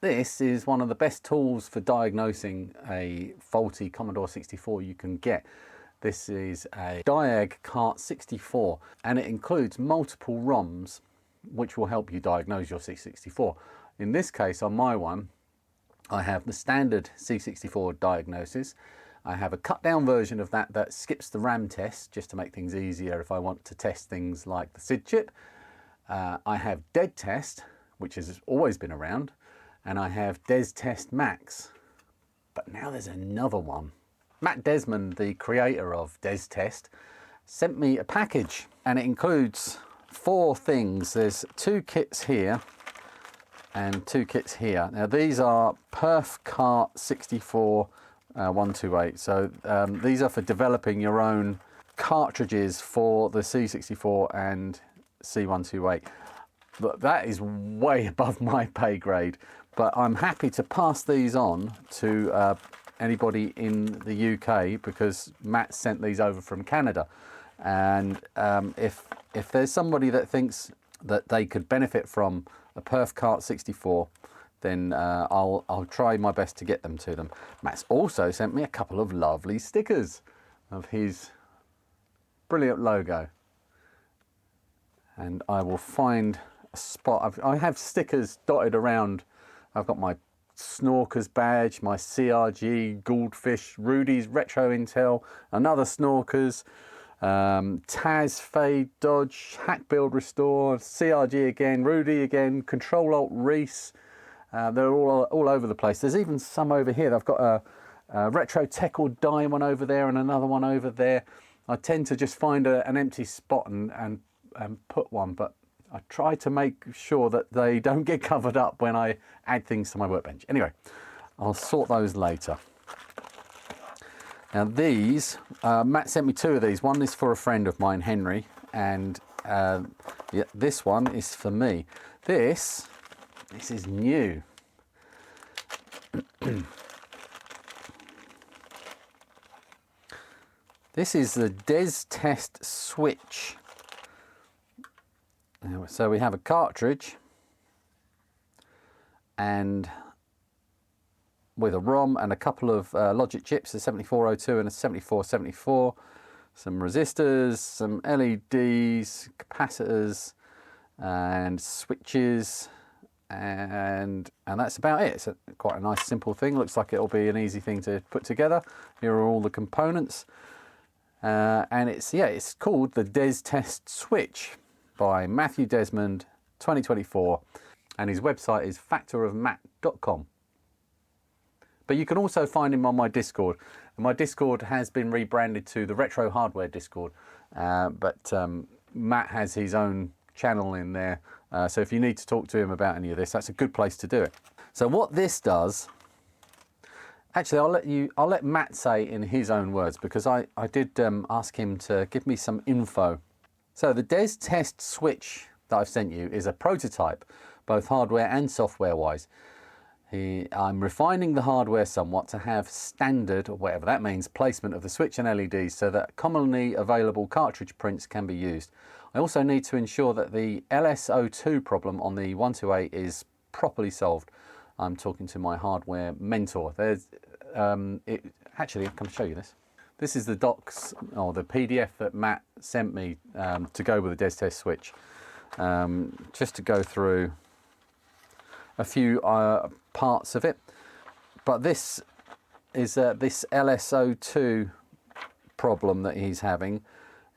This is one of the best tools for diagnosing a faulty Commodore 64 you can get. This is a Diagnostic and it includes multiple ROMs which will help you diagnose your C64. In this case, on my one, I have the standard C64 diagnosis. I have a cut down version of that that skips the RAM test just to make things easier if I want to test things like the SID chip. I have DesTest, which has always been around, and I have DesTestMax, but now there's another one. Desmond, the creator of DesTest, sent me a package and it includes 4 things. There's 2 kits here and 2 kits here. Now these are Perf Cart 64 128. So these are for developing your own cartridges for the C64 and C128. But that is way above my pay grade. But I'm happy to pass these on to anybody in the UK because Matt sent these over from Canada. And if there's somebody that thinks that they could benefit from a Perf Cart 64, then I'll try my best to get them to them. Matt's also sent me a couple of lovely stickers of his brilliant logo. And I will find a spot. I have stickers dotted around. I've got my Snorkers badge, my CRG, Goldfish, Rudy's Retro Intel, another Snorkers, Taz, Fade, Dodge, Hack Build Restore, CRG again, Rudy again, Control Alt Reese. They're all over the place. There's even some over here. I've got a Retro Tech or Die one over there and another one over there. I tend to just find an empty spot and put one, but I try to make sure that they don't get covered up when I add things to my workbench. Anyway, I'll sort those later. Now these, Matt sent me 2 of these. One is for a friend of mine, Henry, and yeah, this one is for me. This is new. This is the DesTestSwitch. So we have a cartridge and with a ROM and a couple of logic chips, a 7402 and a 7474, some resistors, some LEDs, capacitors and switches, and that's about it. It's quite a nice simple thing. Looks like it'll be an easy thing to put together. Here are all the components, and it's called the DesTestSwitch by Matthew Desmond 2024, and his website is factorofmat.com. But you can also find him on my Discord, and my Discord has been rebranded to the Retro Hardware Discord, but Matt has his own channel in there, so if you need to talk to him about any of this, that's a good place to do it. So what this does, actually I'll let Matt say in his own words, because I did ask him to give me some info. So the DesTestSwitch that I've sent you is a prototype, both hardware and software wise. I'm refining the hardware somewhat to have standard, or whatever that means, placement of the switch and LEDs so that commonly available cartridge prints can be used. I also need to ensure that the LS02 problem on the 128 is properly solved. I'm talking to my hardware mentor. Actually, I can show you this. This is the docs, or the PDF that Matt sent me to go with the DesTestSwitch. Just to go through a few parts of it. But this is this LS02 problem that he's having.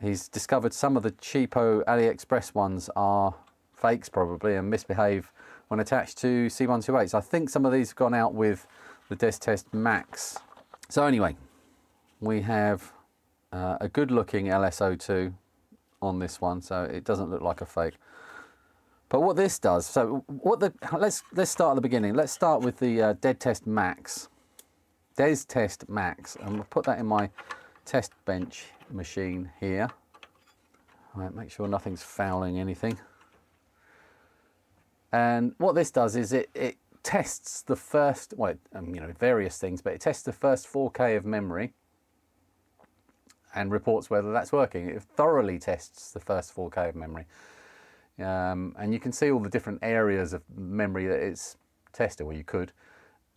He's discovered some of the cheapo AliExpress ones are fakes probably and misbehave when attached to C128s. I think some of these have gone out with the DesTestMax. So anyway, we have a good looking LS02 on this one, so it doesn't look like a fake. But what this does, so let's start at the beginning. Let's start with the DesTestMax, and we'll put that in my test bench machine here. All right, make sure nothing's fouling anything. And what this does is it tests the first, well, various things, but it tests the first 4K of memory and reports whether that's working. It thoroughly tests the first 4K of memory. And you can see all the different areas of memory that it's tester, well you could,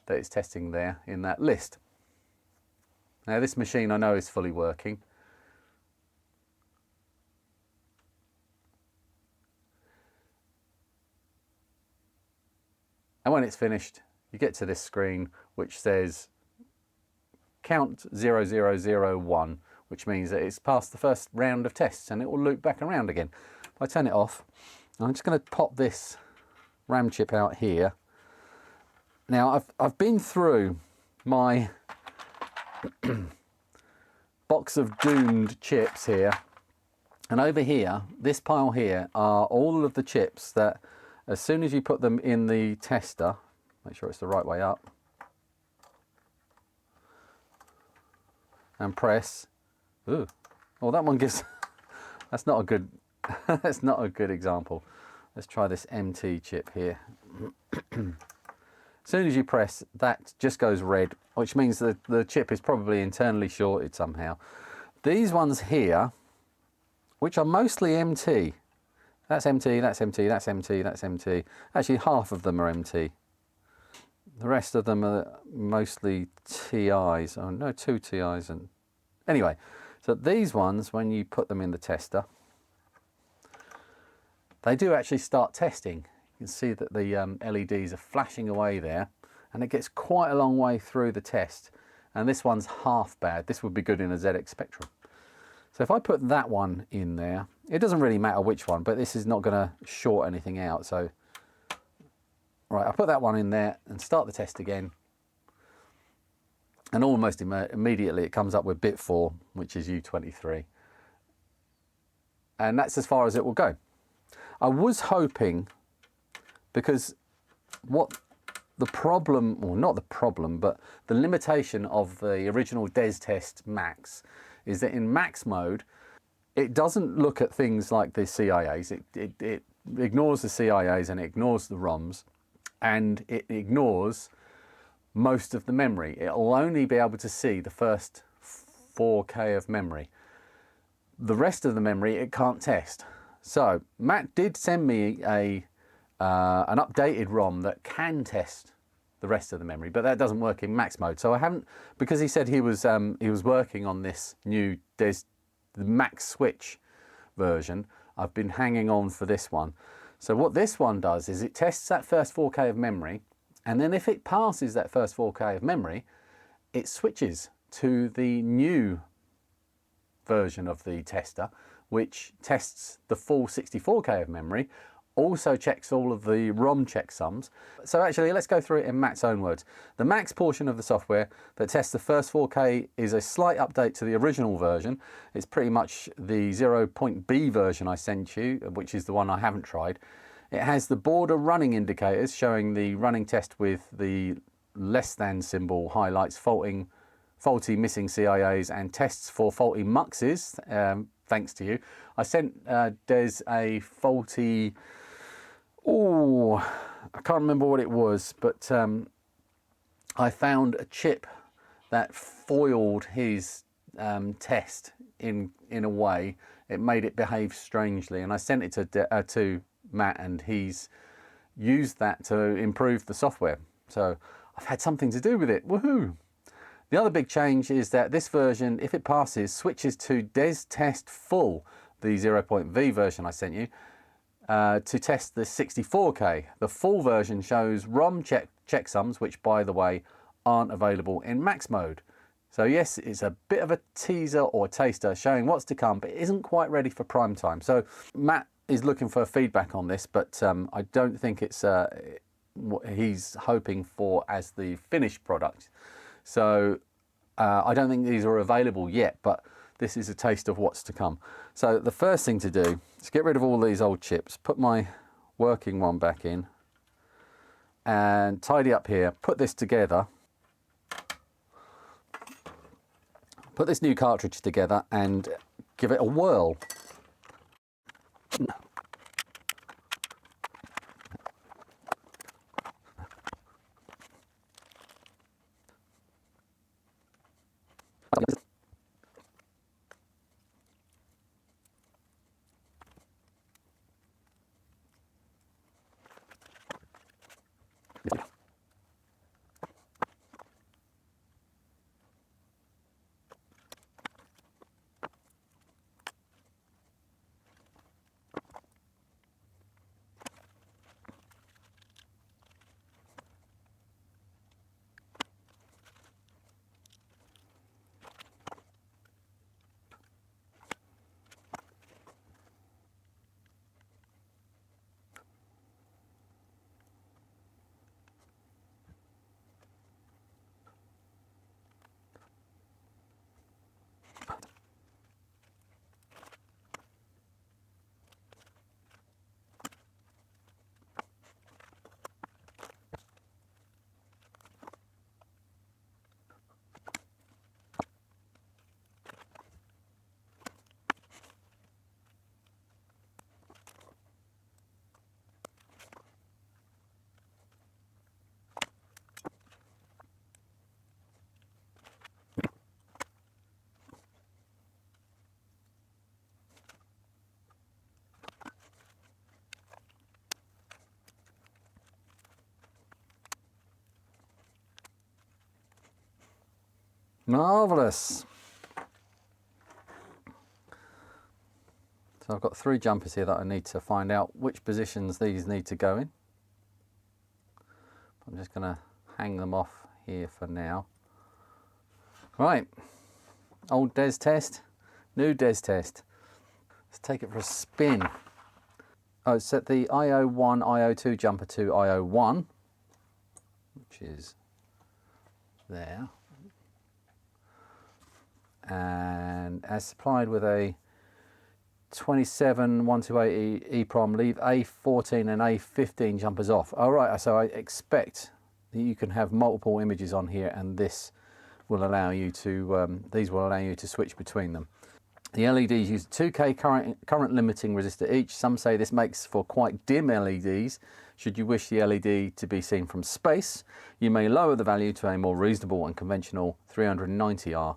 that it's testing there in that list. Now this machine I know is fully working. And when it's finished, you get to this screen which says count 0001, which means that it's passed the first round of tests, and it will loop back around again. If I turn it off, I'm just going to pop this RAM chip out here. Now I've been through my box of doomed chips here, and over here, this pile here, are all of the chips that as soon as you put them in the tester, make sure it's the right way up, and press. Ooh, well that one gives, that's not a good, that's not a good example. Let's try this MT chip here. As soon as you press, that just goes red, which means that the chip is probably internally shorted somehow. These ones here, which are mostly MT, that's MT, that's MT, that's MT, that's MT. Actually, half of them are MT. The rest of them are mostly TIs. Oh no, 2 TIs. And anyway, so these ones, when you put them in the tester, they do actually start testing. You can see that the LEDs are flashing away there, and it gets quite a long way through the test. And this one's half bad. This would be good in a ZX Spectrum. So if I put that one in there, it doesn't really matter which one, but this is not going to short anything out. So, right, I put that one in there and start the test again. And almost immediately it comes up with bit 4, which is U23. And that's as far as it will go. I was hoping, because what the problem, or not the problem, but the limitation of the original DesTestMax is that in max mode, it doesn't look at things like the CIAs. It ignores the CIAs and it ignores the ROMs, and it ignores most of the memory. It'll only be able to see the first 4K of memory. The rest of the memory it can't test. So Matt did send me an updated ROM that can test the rest of the memory, but that doesn't work in max mode. So I haven't, because he said he was working on this new DesTestMax2 version. I've been hanging on for this one. So what this one does is it tests that first 4K of memory, and then if it passes that first 4K of memory, it switches to the new version of the tester, which tests the full 64K of memory, also checks all of the ROM checksums. So actually, let's go through it in Matt's own words. The Max portion of the software that tests the first 4K is a slight update to the original version. It's pretty much the 0.B version I sent you, which is the one I haven't tried. It has the border running indicators showing the running test with the less than symbol highlights, faulty missing CIAs, and tests for faulty muxes, thanks to you. I sent Des a faulty, I can't remember what it was, but I found a chip that foiled his test in a way. It made it behave strangely, and I sent it to Matt, and he's used that to improve the software. So I've had something to do with it. Woohoo! The other big change is that this version, if it passes, switches to DesTest Full, the 0.V version I sent you, to test the 64K. The full version shows ROM checksums, which, by the way, aren't available in max mode. So yes, it's a bit of a teaser or taster showing what's to come, but it isn't quite ready for prime time. So Matt is looking for feedback on this, but I don't think it's what he's hoping for as the finished product. So I don't think these are available yet, but this is a taste of what's to come. So the first thing to do is get rid of all these old chips, put my working one back in, and tidy up here, put this together, put this new cartridge together and give it a whirl. Marvellous. So I've got 3 jumpers here that I need to find out which positions these need to go in. I'm just going to hang them off here for now. Right, old DesTest, new DesTest. Let's take it for a spin. Oh, set the IO1, IO2 jumper to IO1, which is there. And as supplied with a 27128 EEPROM, leave A14 and A15 jumpers off. All right, so I expect that you can have multiple images on here, and this will allow you to, these will allow you to switch between them. The LEDs use 2K current limiting resistor each. Some say this makes for quite dim LEDs. Should you wish the LED to be seen from space, you may lower the value to a more reasonable and conventional 390R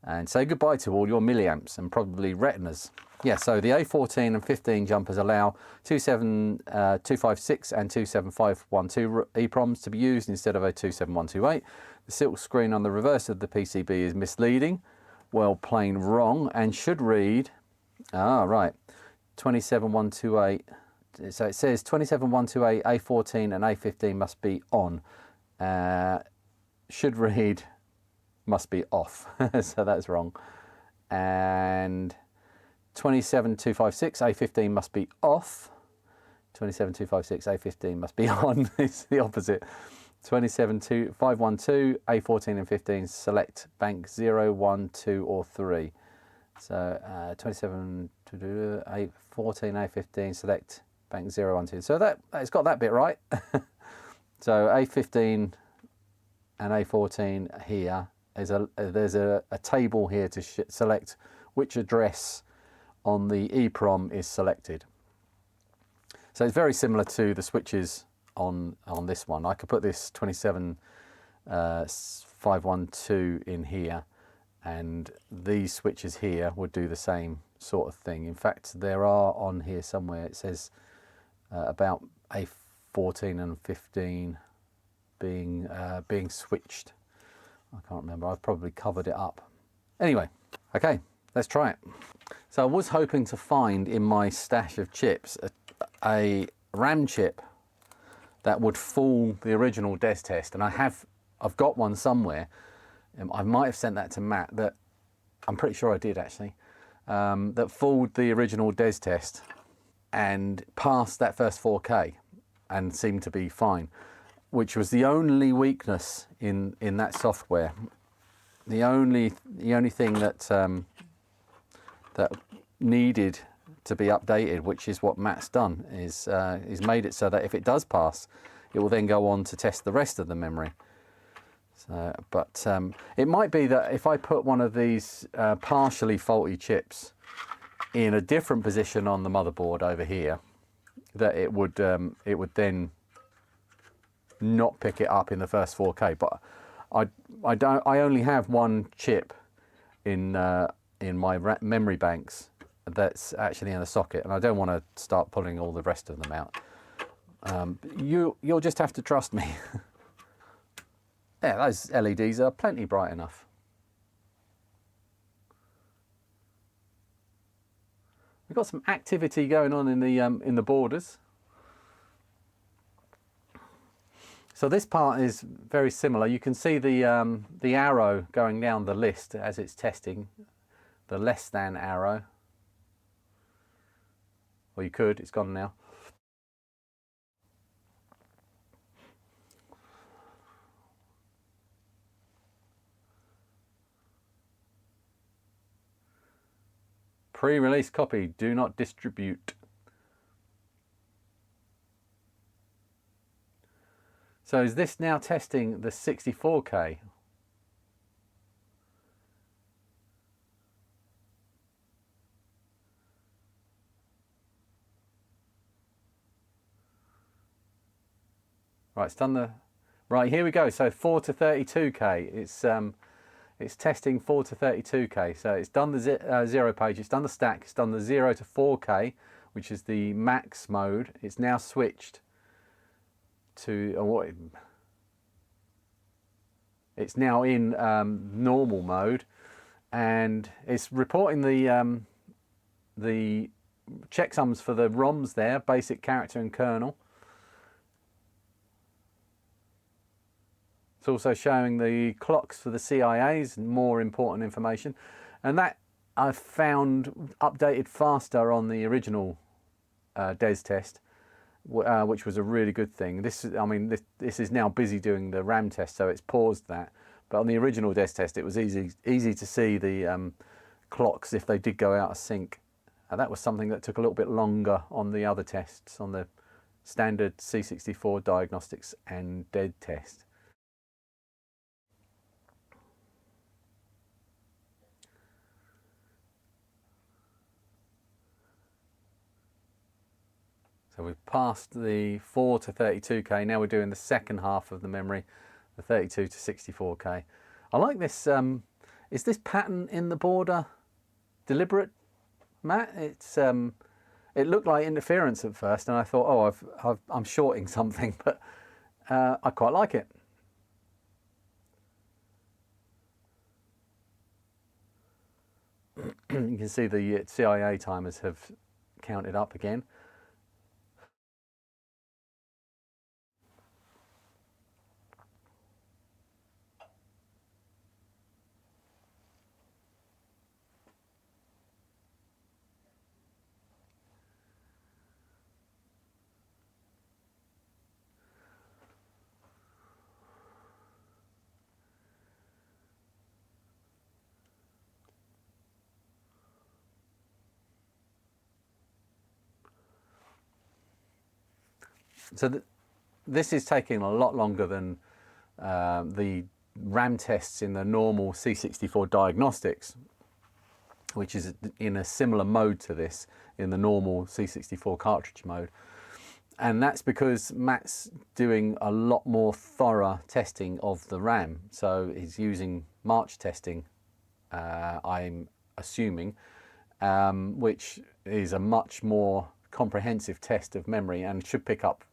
and say goodbye to all your milliamps and probably retinas. Yeah, so the A14 and 15 jumpers allow 27256 and 27512 EEPROMs to be used instead of a 27128. The silk screen on the reverse of the PCB is misleading, well, plain wrong, and should read, 27128. So it says 27128, A14 and A15 must be on. Should read must be off, so that's wrong. And 27256, A15 must be off. 27256, A15 must be on. It's the opposite. 27512, A14 and 15 select bank 0, 1, 2 or 3. So 27, A14, A15 select bank 0, 1, 2. So that it's got that bit right. So A15 and A14 here is there's a table here to select which address on the EEPROM is selected. So it's very similar to the switches on this one. I could put this 27512 in here, and these switches here would do the same sort of thing. In fact, there are on here somewhere, it says about A14 and 15 being switched. I can't remember, I've probably covered it up. Anyway, okay, let's try it. So I was hoping to find in my stash of chips a RAM chip that would fool the original DesTest, and I've got one somewhere. I might have sent that to Matt, that I'm pretty sure I did actually, that fooled the original DesTest and passed that first 4K and seemed to be fine, which was the only weakness in that software. The only thing that that needed to be updated, which is what Matt's done, is made it so that if it does pass, it will then go on to test the rest of the memory. So, but it might be that if I put one of these partially faulty chips in a different position on the motherboard over here, that it would then not pick it up in the first 4K. But I only have one chip in my memory banks that's actually in a socket, and I don't want to start pulling all the rest of them out. You'll just have to trust me. Yeah, those LEDs are plenty bright enough. We've got some activity going on in the borders. So this part is very similar. You can see the arrow going down the list as it's testing, the less than arrow. Well, you could, it's gone now. Pre-release copy, do not distribute. So is this now testing the 64K? Right, it's done the, right, here we go. So 4 to 32K, it's testing 4 to 32K. So it's done the 0 page, it's done the stack, it's done the 0 to 4K, which is the max mode. It's now switched to It's now in normal mode, and it's reporting the checksums for the ROMs there, basic, character and kernel. It's also showing the clocks for the CIAs, more important information, and that I've found updated faster on the original DesTest, which was a really good thing. This is now busy doing the RAM test, so it's paused that. But on the original DesTest, it was easy to see the clocks if they did go out of sync. That was something that took a little bit longer on the other tests, on the standard C64 Diagnostics and DesTest. So we've passed the 4 to 32K, now we're doing the second half of the memory, the 32 to 64K. I like this, is this pattern in the border deliberate, Matt? It's, it looked like interference at first, and I thought, oh, I'm shorting something, but I quite like it. You can see the CIA timers have counted up again. So this is taking a lot longer than the RAM tests in the normal C64 Diagnostics, which is in a similar mode to this in the normal C64 cartridge mode. And that's because Matt's doing a lot more thorough testing of the RAM. So he's using March testing, I'm assuming, which is a much more comprehensive test of memory and should pick up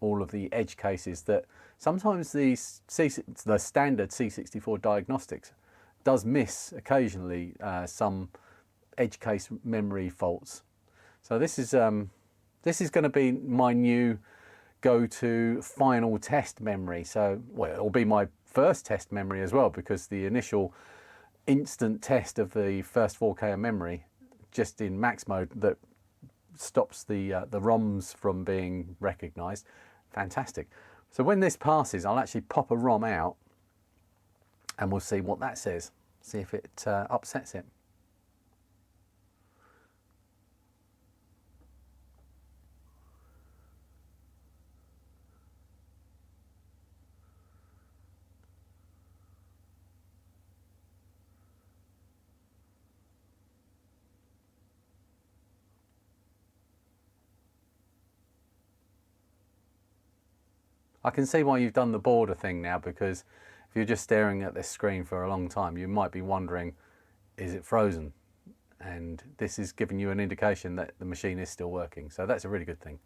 all of the edge cases that sometimes the standard C64 Diagnostics does miss occasionally, some edge case memory faults. So this is going to be my new go-to final test memory. So, well, it'll be my first test memory as well, because the initial instant test of the first 4K of memory, just in max mode, that stops the ROMs from being recognized. Fantastic. So when this passes, I'll actually pop a ROM out and we'll see what that says, see if it upsets it. I can see why you've done the border thing now, because if you're just staring at this screen for a long time, you might be wondering, is it frozen? And this is giving you an indication that the machine is still working. So that's a really good thing.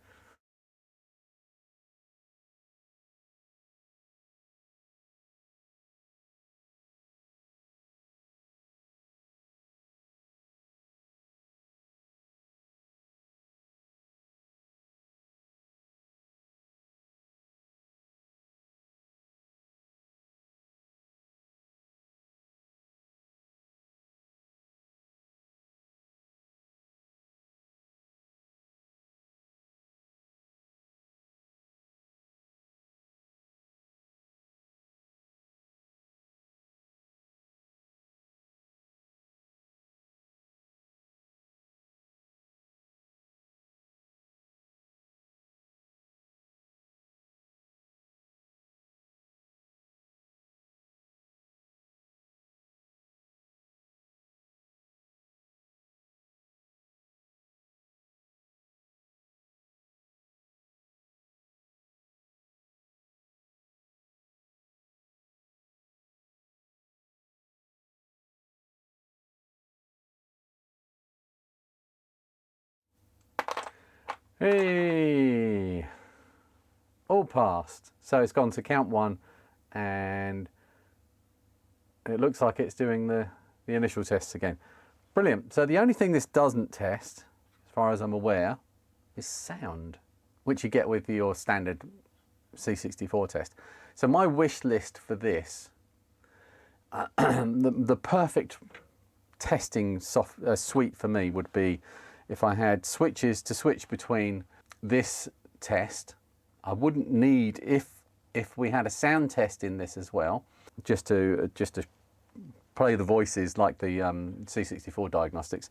Hey, all passed. So it's gone to count 1 and it looks like it's doing the initial tests again. Brilliant. So the only thing this doesn't test, as far as I'm aware, is sound, which you get with your standard C64 test. So my wish list for this, the perfect testing suite for me would be if I had switches to switch between this test. I wouldn't need, if we had a sound test in this as well, just to play the voices like the C64 diagnostics,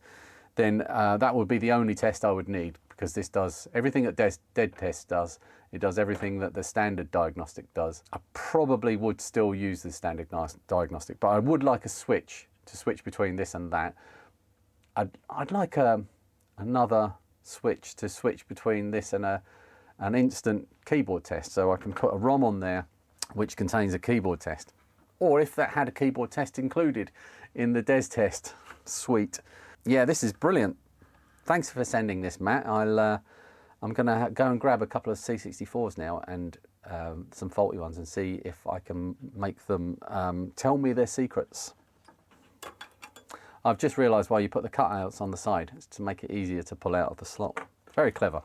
then that would be the only test I would need, because this does everything that DesTest does. It does everything that the standard diagnostic does. I probably would still use the standard diagnostic, but I would like a switch to switch between this and that. I'd like another switch to switch between this and an instant keyboard test, so I can put a ROM on there which contains a keyboard test. Or if that had a keyboard test included in the DesTest suite. Yeah, this is brilliant. Thanks for sending this, Matt. I'm going to go and grab a couple of C64s now and some faulty ones and see if I can make them tell me their secrets. I've just realised why you put the cutouts on the side. It's to make it easier to pull out of the slot. Very clever.